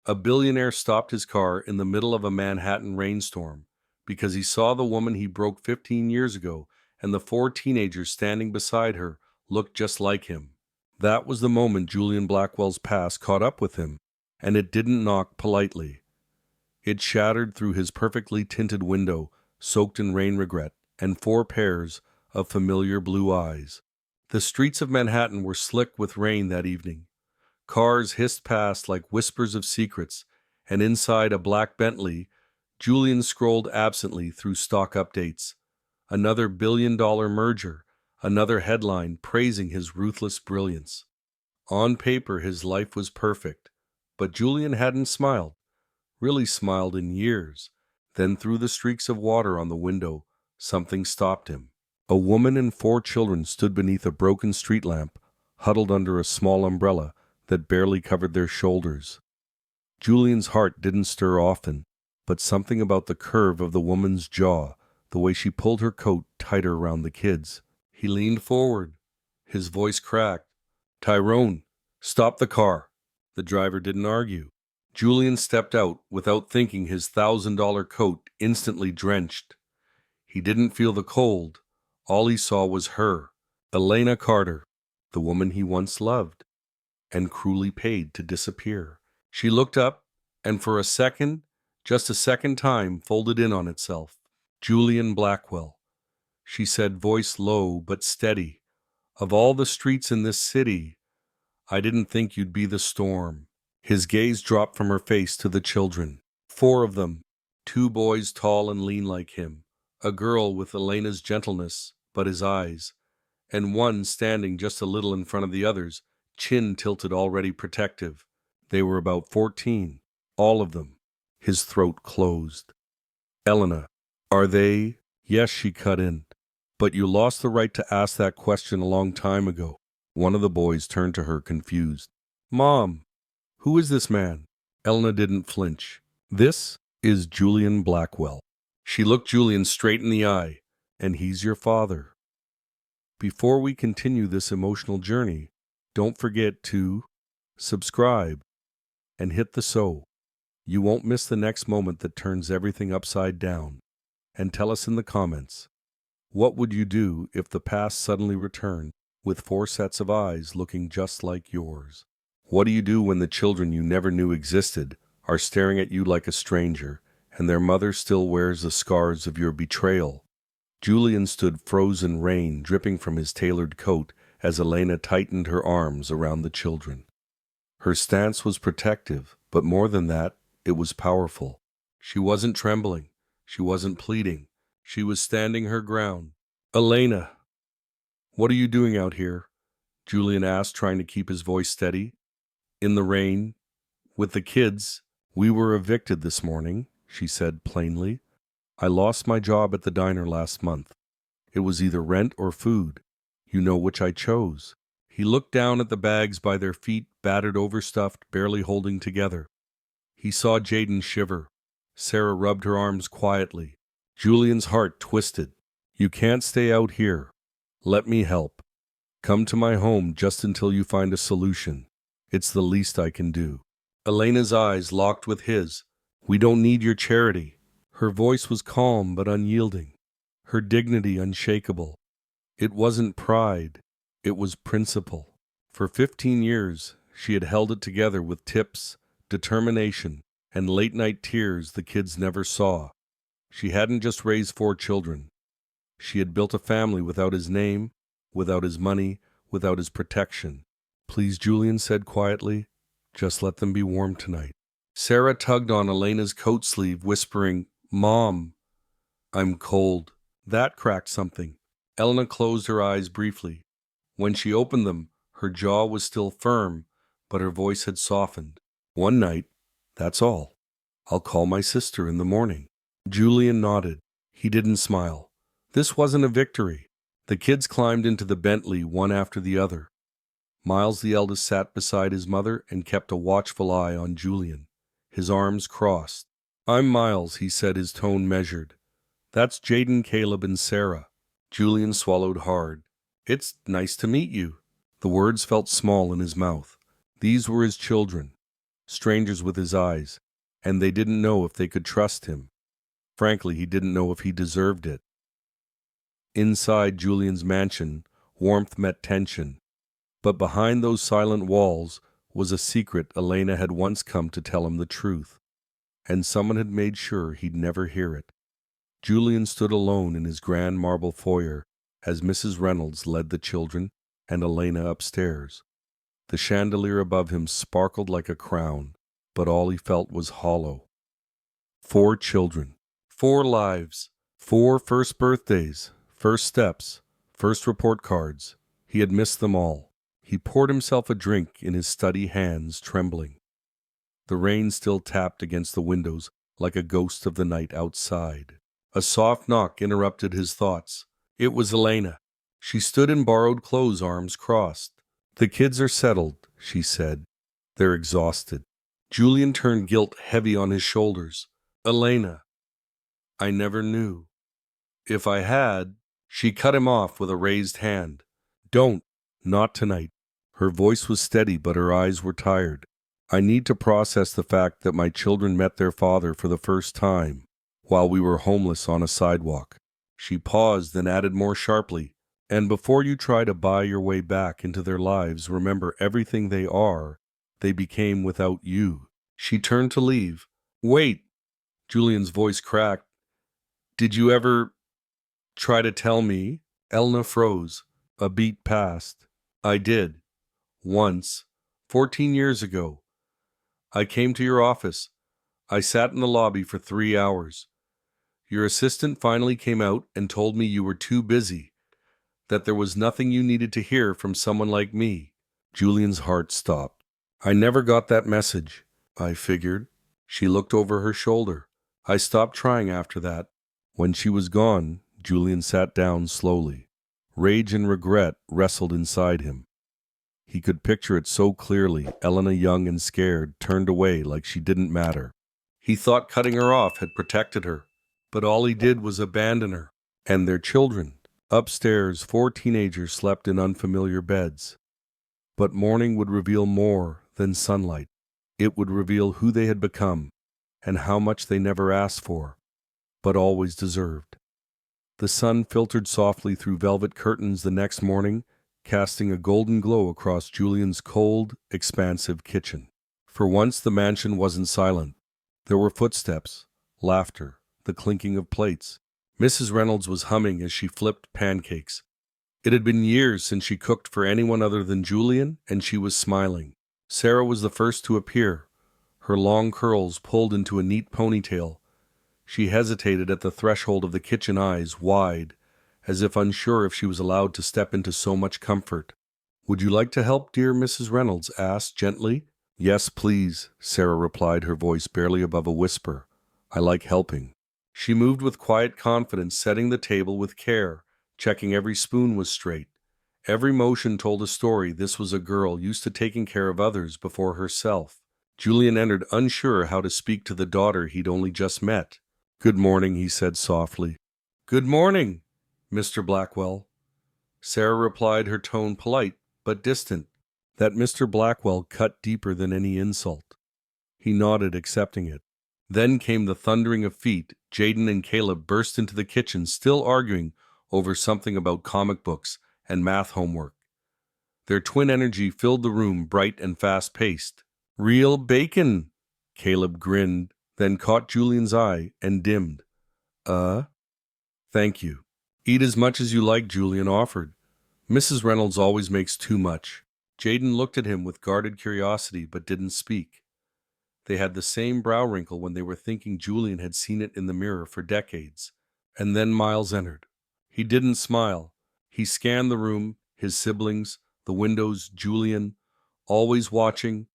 A billionaire stopped his car in the middle of a Manhattan rainstorm because he saw the woman he broke 15 years ago, and the four teenagers standing beside her looked just like him. That was the moment Julian Blackwell's past caught up with him, and it didn't knock politely. It shattered through his perfectly tinted window, soaked in rain regret, and four pairs of familiar blue eyes. The streets of Manhattan were slick with rain that evening. Cars hissed past like whispers of secrets, and inside a black Bentley, Julian scrolled absently through stock updates. Another billion-dollar merger, another headline praising his ruthless brilliance. On paper, his life was perfect, but Julian hadn't smiled, really smiled in years. Then through the streaks of water on the window, something stopped him. A woman and four children stood beneath a broken street lamp, huddled under a small umbrella that barely covered their shoulders. Julian's heart didn't stir often, but something about the curve of the woman's jaw, the way she pulled her coat tighter around the kids. He leaned forward. His voice cracked. "Tyrone, stop the car." The driver didn't argue. Julian stepped out without thinking, his $1,000 coat instantly drenched. He didn't feel the cold. All he saw was her, Elena Carter, the woman he once loved and cruelly paid to disappear. She looked up, and for a second, just a second, time folded in on itself. "Julian Blackwell," she said, voice low but steady. "Of all the streets in this city, I didn't think you'd be the storm." His gaze dropped from her face to the children. Four of them, two boys tall and lean like him, a girl with Elena's gentleness but his eyes, and one standing just a little in front of the others, chin tilted, already protective. They were about 14, all of them. His throat closed. "Elena, are they?" "Yes," she cut in. "But you lost the right to ask that question a long time ago." One of the boys turned to her, confused. "Mom, who is this man?" Elena didn't flinch. "This is Julian Blackwell." She looked Julian straight in the eye. "And he's your father." Before we continue this emotional journey, don't forget to subscribe and hit the so. You won't miss the next moment that turns everything upside down. And tell us in the comments, what would you do if the past suddenly returned with four sets of eyes looking just like yours? What do you do when the children you never knew existed are staring at you like a stranger, and their mother still wears the scars of your betrayal? Julian stood frozen, rain dripping from his tailored coat as Elena tightened her arms around the children. Her stance was protective, but more than that, it was powerful. She wasn't trembling. She wasn't pleading. She was standing her ground. "Elena, what are you doing out here?" Julian asked, trying to keep his voice steady. "In the rain, with the kids. We were evicted this morning," she said plainly. "I lost my job at the diner last month. It was either rent or food. You know which I chose." He looked down at the bags by their feet, battered, overstuffed, barely holding together. He saw Jaden shiver. Sarah rubbed her arms quietly. Julian's heart twisted. "You can't stay out here. Let me help. Come to my home just until you find a solution. It's the least I can do." Elena's eyes locked with his. "We don't need your charity." Her voice was calm but unyielding, her dignity unshakable. It wasn't pride, it was principle. For 15 years, she had held it together with tips, determination, and late-night tears the kids never saw. She hadn't just raised 4 children. She had built a family without his name, without his money, without his protection. "Please," Julian said quietly, "just let them be warm tonight." Sarah tugged on Elena's coat sleeve, whispering, "Mom, I'm cold." That cracked something. Elena closed her eyes briefly. When she opened them, her jaw was still firm, but her voice had softened. "One night, that's all. I'll call my sister in the morning." Julian nodded. He didn't smile. This wasn't a victory. The kids climbed into the Bentley one after the other. Miles, the eldest, sat beside his mother and kept a watchful eye on Julian, his arms crossed. "I'm Miles," he said, his tone measured. "That's Jaden, Caleb, and Sarah." Julian swallowed hard. "It's nice to meet you." The words felt small in his mouth. These were his children. strangers with his eyes, and they didn't know if they could trust him. Frankly, he didn't know if he deserved it. Inside Julian's mansion, warmth met tension. But behind those silent walls was a secret. Elena had once come to tell him the truth, and someone had made sure he'd never hear it. Julian stood alone in his grand marble foyer as Mrs. Reynolds led the children and Elena upstairs. The chandelier above him sparkled like a crown, but all he felt was hollow. 4 children, 4 lives, 4 first birthdays, first steps, first report cards. He had missed them all. He poured himself a drink in his study, hands trembling. The rain still tapped against the windows like a ghost of the night outside. A soft knock interrupted his thoughts. It was Elena. She stood in borrowed clothes, arms crossed. "The kids are settled," she said. "They're exhausted." Julian turned, guilt heavy on his shoulders. "Elena, I never knew. If I had—" She cut him off with a raised hand. "Don't. Not tonight." Her voice was steady, but her eyes were tired. "I need to process the fact that my children met their father for the first time while we were homeless on a sidewalk." She paused, then added more sharply, "And before you try to buy your way back into their lives, remember everything they became without you." She turned to leave. "Wait." Julian's voice cracked. "Did you ever try to tell me?" Elena froze. A beat passed. "I did. Once. 14 years ago. I came to your office. I sat in the lobby for 3 hours. Your assistant finally came out and told me you were too busy, that there was nothing you needed to hear from someone like me." Julian's heart stopped. "I never got that message. I figured." She looked over her shoulder. "I stopped trying after that." When she was gone, Julian sat down slowly. Rage and regret wrestled inside him. He could picture it so clearly. Elena, young and scared, turned away like she didn't matter. He thought cutting her off had protected her, but all he did was abandon her. And their children. Upstairs, 4 teenagers slept in unfamiliar beds. But morning would reveal more than sunlight. It would reveal who they had become and how much they never asked for, but always deserved. The sun filtered softly through velvet curtains the next morning, casting a golden glow across Julian's cold, expansive kitchen. For once the mansion wasn't silent. There were footsteps, laughter, the clinking of plates. Mrs. Reynolds was humming as she flipped pancakes. It had been years since she cooked for anyone other than Julian, and she was smiling. Sarah was the first to appear, her long curls pulled into a neat ponytail. She hesitated at the threshold of the kitchen, eyes wide, as if unsure if she was allowed to step into so much comfort. "Would you like to help?" dear Mrs. Reynolds asked gently. "Yes, please," Sarah replied, her voice barely above a whisper. "I like helping." She moved with quiet confidence, setting the table with care, checking every spoon was straight. Every motion told a story. This was a girl used to taking care of others before herself. Julian entered, unsure how to speak to the daughter he'd only just met. "Good morning," he said softly. "Good morning, Mr. Blackwell." Sarah replied, her tone polite but distant. That Mr. Blackwell cut deeper than any insult. He nodded, accepting it. Then came the thundering of feet. Jaden and Caleb burst into the kitchen, still arguing over something about comic books and math homework. Their twin energy filled the room, bright and fast-paced. "Real bacon," Caleb grinned, then caught Julian's eye and dimmed. Thank you." "Eat as much as you like," Julian offered. "Mrs. Reynolds always makes too much." Jaden looked at him with guarded curiosity but didn't speak. They had the same brow wrinkle when they were thinking Julian had seen it in the mirror for decades. And then Miles entered. He didn't smile. He scanned the room, his siblings, the windows, Julian, always watching,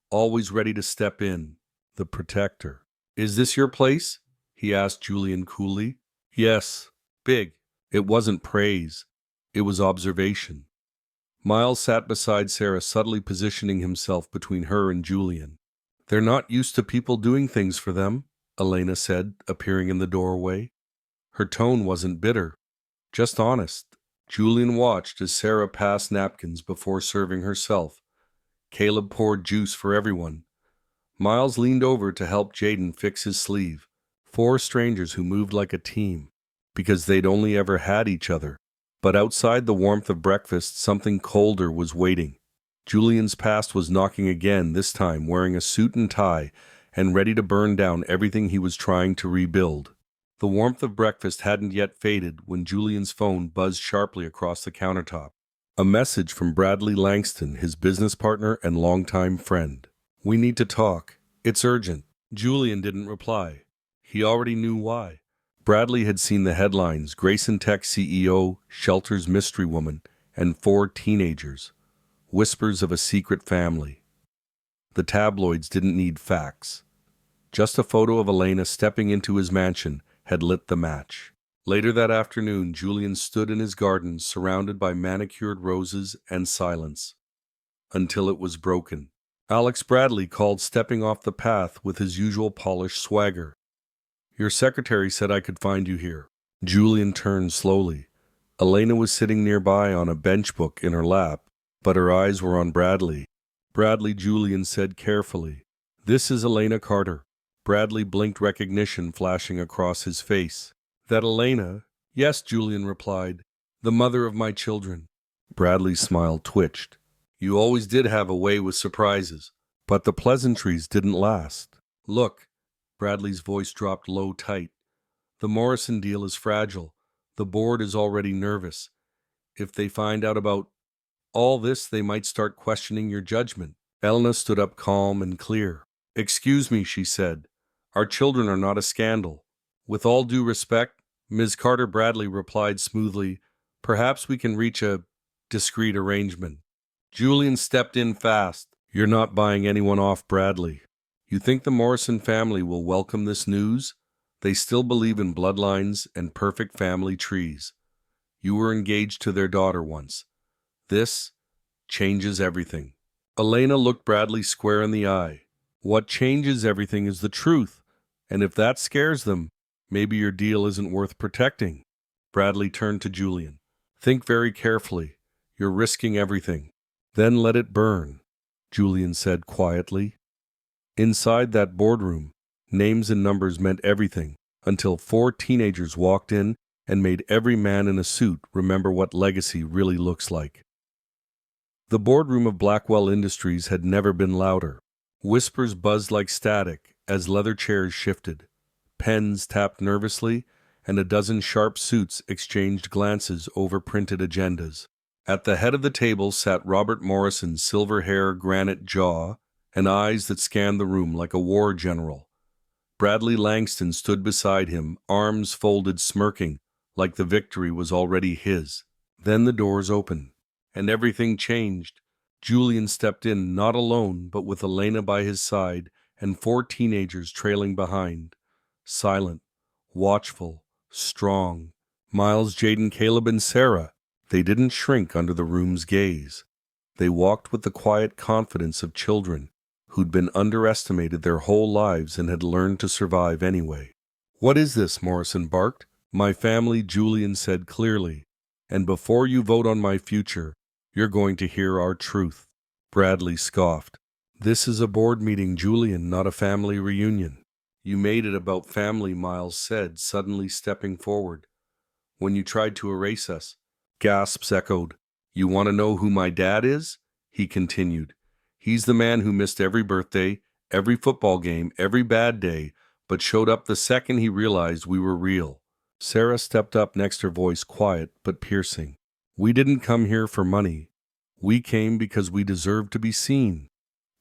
always ready to step in. The protector. "Is this your place?" he asked Julian coolly. "Yes." Big. It wasn't praise. It was observation. Miles sat beside Sarah, subtly positioning himself between her and Julian. "They're not used to people doing things for them," Elena said, appearing in the doorway. Her tone wasn't bitter, just honest. Julian watched as Sarah passed napkins before serving herself. Caleb poured juice for everyone. Miles leaned over to help Jaden fix his sleeve. Four strangers who moved like a team, because they'd only ever had each other. But outside the warmth of breakfast, something colder was waiting. Julian's past was knocking again, this time wearing a suit and tie and ready to burn down everything he was trying to rebuild. The warmth of breakfast hadn't yet faded when Julian's phone buzzed sharply across the countertop. A message from Bradley Langston, his business partner and longtime friend. "We need to talk. It's urgent." Julian didn't reply. He already knew why. Bradley had seen the headlines: Grayson Tech CEO, shelters mystery woman, and 4 teenagers. Whispers of a secret family. The tabloids didn't need facts. Just a photo of Elena stepping into his mansion had lit the match. Later that afternoon, Julian stood in his garden surrounded by manicured roses and silence. Until it was broken. Alex Bradley called, stepping off the path with his usual polished swagger. "Your secretary said I could find you here." Julian turned slowly. Elena was sitting nearby on a bench book in her lap, but her eyes were on Bradley. "Bradley," Julian said carefully. "This is Elena Carter." Bradley blinked, recognition flashing across his face. "That Elena?" "Yes," Julian replied. "The mother of my children." Bradley's smile twitched. "You always did have a way with surprises." But the pleasantries didn't last. "Look," Bradley's voice dropped low, tight. "The Morrison deal is fragile. The board is already nervous. If they find out about all this, they might start questioning your judgment." Elena stood up, calm and clear. "Excuse me," she said. "Our children are not a scandal." "With all due respect, Ms. Carter," Bradley replied smoothly, "perhaps we can reach a discreet arrangement." Julian stepped in fast. "You're not buying anyone off, Bradley. You think the Morrison family will welcome this news? They still believe in bloodlines and perfect family trees. You were engaged to their daughter once. This changes everything." Elena looked Bradley square in the eye. "What changes everything is the truth. And if that scares them, maybe your deal isn't worth protecting." Bradley turned to Julian. "Think very carefully. You're risking everything." "Then let it burn," Julian said quietly. Inside that boardroom, names and numbers meant everything, until 4 teenagers walked in and made every man in a suit remember what legacy really looks like. The boardroom of Blackwell Industries had never been louder. Whispers buzzed like static as leather chairs shifted. Pens tapped nervously, and a dozen sharp suits exchanged glances over printed agendas. At the head of the table sat Robert Morrison, silver hair, granite jaw, and eyes that scanned the room like a war general. Bradley Langston stood beside him, arms folded, smirking, like the victory was already his. Then the doors opened, and everything changed. Julian stepped in, not alone, but with Elena by his side and 4 teenagers trailing behind. Silent, watchful, strong. Miles, Jaden, Caleb, and Sarah. They didn't shrink under the room's gaze. They walked with the quiet confidence of children who'd been underestimated their whole lives and had learned to survive anyway. "What is this?" Morrison barked. "My family," Julian said clearly. "And before you vote on my future, you're going to hear our truth." Bradley scoffed. "This is a board meeting, Julian, not a family reunion." "You made it about family," Miles said, suddenly stepping forward. "When you tried to erase us." Gasps echoed. "You want to know who my dad is?" he continued. "He's the man who missed every birthday, every football game, every bad day, but showed up the second he realized we were real." Sarah stepped up next, her voice quiet but piercing. "We didn't come here for money. We came because we deserve to be seen,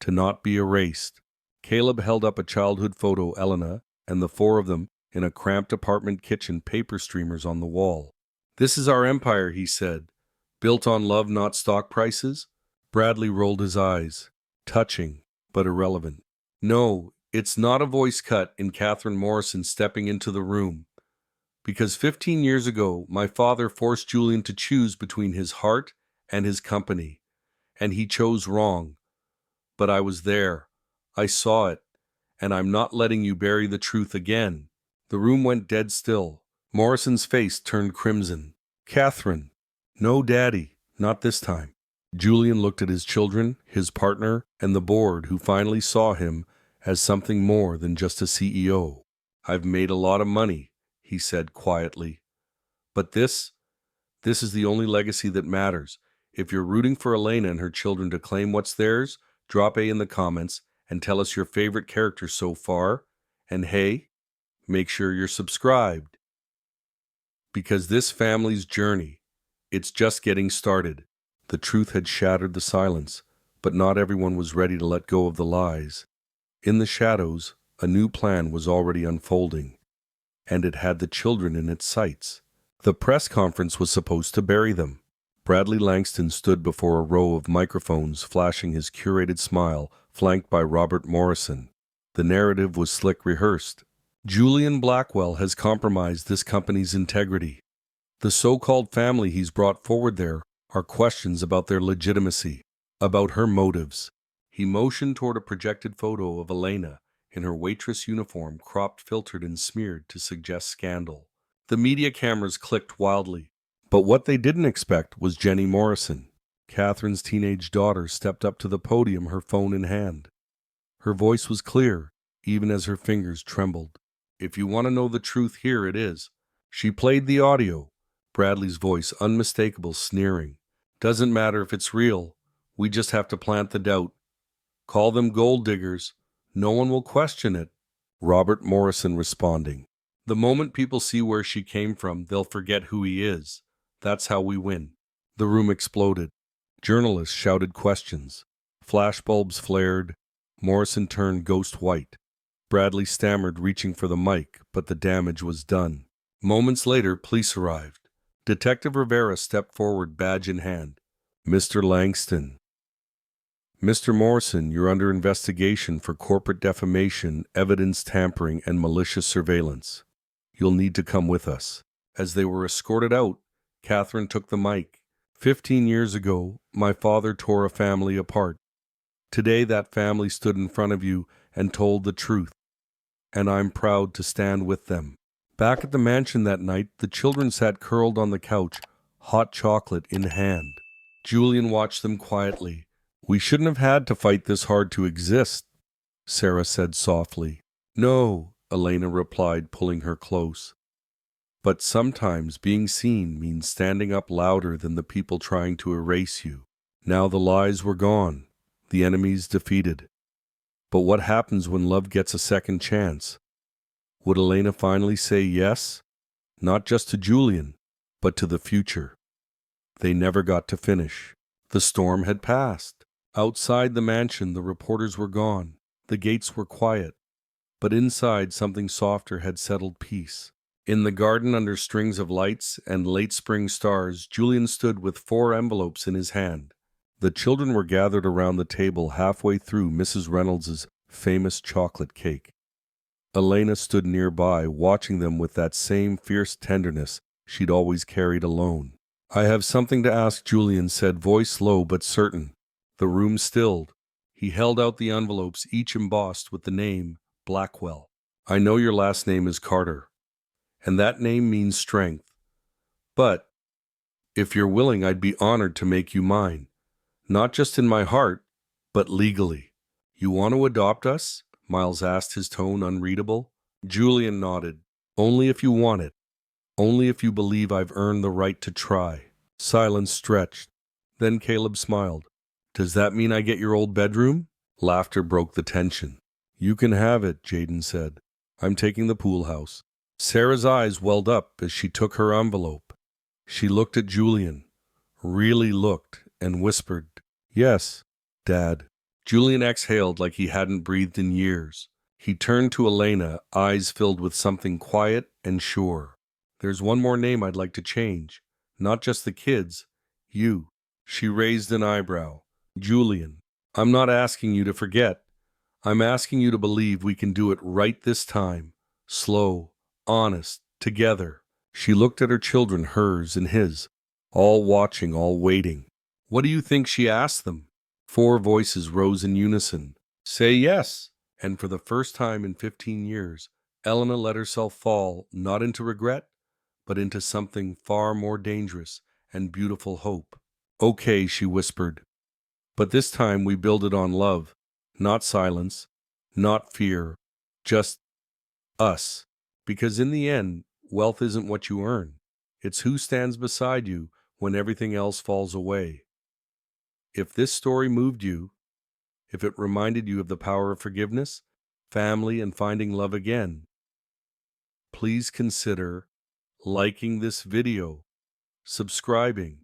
to not be erased." Caleb held up a childhood photo, Elena, and the 4 of them in a cramped apartment kitchen, paper streamers on the wall. "This is our empire," he said. "Built on love, not stock prices." Bradley rolled his eyes. Touching, but irrelevant. "No, it's not," a voice cut in, Catherine Morrison stepping into the room. "Because 15 years ago, my father forced Julian to choose between his heart and his company. And he chose wrong. But I was there. I saw it. And I'm not letting you bury the truth again." The room went dead still. Morrison's face turned crimson. "Catherine." "No, Daddy, not this time." Julian looked at his children, his partner, and the board, who finally saw him as something more than just a CEO. I've made a lot of money, he said quietly. But this is the only legacy that matters. If you're rooting for Elena and her children to claim what's theirs, drop A in the comments and tell us your favorite character so far. And hey, make sure you're subscribed. Because this family's journey, it's just getting started. The truth had shattered the silence, but not everyone was ready to let go of the lies. In the shadows, a new plan was already unfolding, and it had the children in its sights. The press conference was supposed to bury them. Bradley Langston stood before a row of microphones, flashing his curated smile, flanked by Robert Morrison. The narrative was slick rehearsed. Julian Blackwell has compromised this company's integrity. The so-called family he's brought forward there are questions about their legitimacy, about her motives. He motioned toward a projected photo of Elena in her waitress uniform, cropped, filtered, and smeared to suggest scandal. The media cameras clicked wildly, but what they didn't expect was Jenny Morrison. Catherine's teenage daughter stepped up to the podium, her phone in hand. Her voice was clear, even as her fingers trembled. If you want to know the truth, here it is. She played the audio. Bradley's voice, unmistakable, sneering. Doesn't matter if it's real. We just have to plant the doubt. Call them gold diggers. No one will question it. Robert Morrison responding. The moment people see where she came from, they'll forget who he is. That's how we win. The room exploded. Journalists shouted questions. Flashbulbs flared. Morrison turned ghost white. Bradley stammered, reaching for the mic, but the damage was done. Moments later, police arrived. Detective Rivera stepped forward, badge in hand. Mr. Langston. Mr. Morrison, you're under investigation for corporate defamation, evidence tampering, and malicious surveillance. You'll need to come with us. As they were escorted out, Catherine took the mic. 15 years ago, my father tore a family apart. Today, that family stood in front of you and told the truth, and I'm proud to stand with them. Back at the mansion that night, the children sat curled on the couch, hot chocolate in hand. Julian watched them quietly. We shouldn't have had to fight this hard to exist, Sarah said softly. No, Elena replied, pulling her close. But sometimes being seen means standing up louder than the people trying to erase you. Now the lies were gone, the enemies defeated. But what happens when love gets a second chance? Would Elena finally say yes? Not just to Julian, but to the future. They never got to finish. The storm had passed. Outside the mansion, the reporters were gone. The gates were quiet. But inside, something softer had settled peace. In the garden, under strings of lights and late spring stars, Julian stood with 4 envelopes in his hand. The children were gathered around the table halfway through Mrs. Reynolds's famous chocolate cake. Elena stood nearby, watching them with that same fierce tenderness she'd always carried alone. I have something to ask, Julian said, voice low but certain. The room stilled. He held out the envelopes, each embossed with the name Blackwell. I know your last name is Carter, and that name means strength. But if you're willing, I'd be honored to make you mine. Not just in my heart, but legally. You want to adopt us? Miles asked, his tone unreadable. Julian nodded. Only if you want it. Only if you believe I've earned the right to try. Silence stretched. Then Caleb smiled. Does that mean I get your old bedroom? Laughter broke the tension. You can have it, Jaden said. I'm taking the pool house. Sarah's eyes welled up as she took her envelope. She looked at Julian, really looked, and whispered, Yes, Dad. Julian exhaled like he hadn't breathed in years. He turned to Elena, eyes filled with something quiet and sure. There's one more name I'd like to change. Not just the kids. You. She raised an eyebrow. Julian, I'm not asking you to forget. I'm asking you to believe we can do it right this time. Slow, honest, together. She looked at her children, hers and his, all watching, all waiting. What do you think she asked them? 4 voices rose in unison. Say yes. And for the first time in 15 years, Elena let herself fall, not into regret, but into something far more dangerous and beautiful, hope. Okay, she whispered. But this time we build it on love, not silence, not fear, just us. Because in the end, wealth isn't what you earn, it's who stands beside you when everything else falls away. If this story moved you, if it reminded you of the power of forgiveness, family, and finding love again, please consider liking this video, subscribing,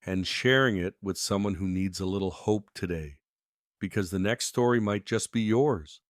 and sharing it with someone who needs a little hope today, because the next story might just be yours.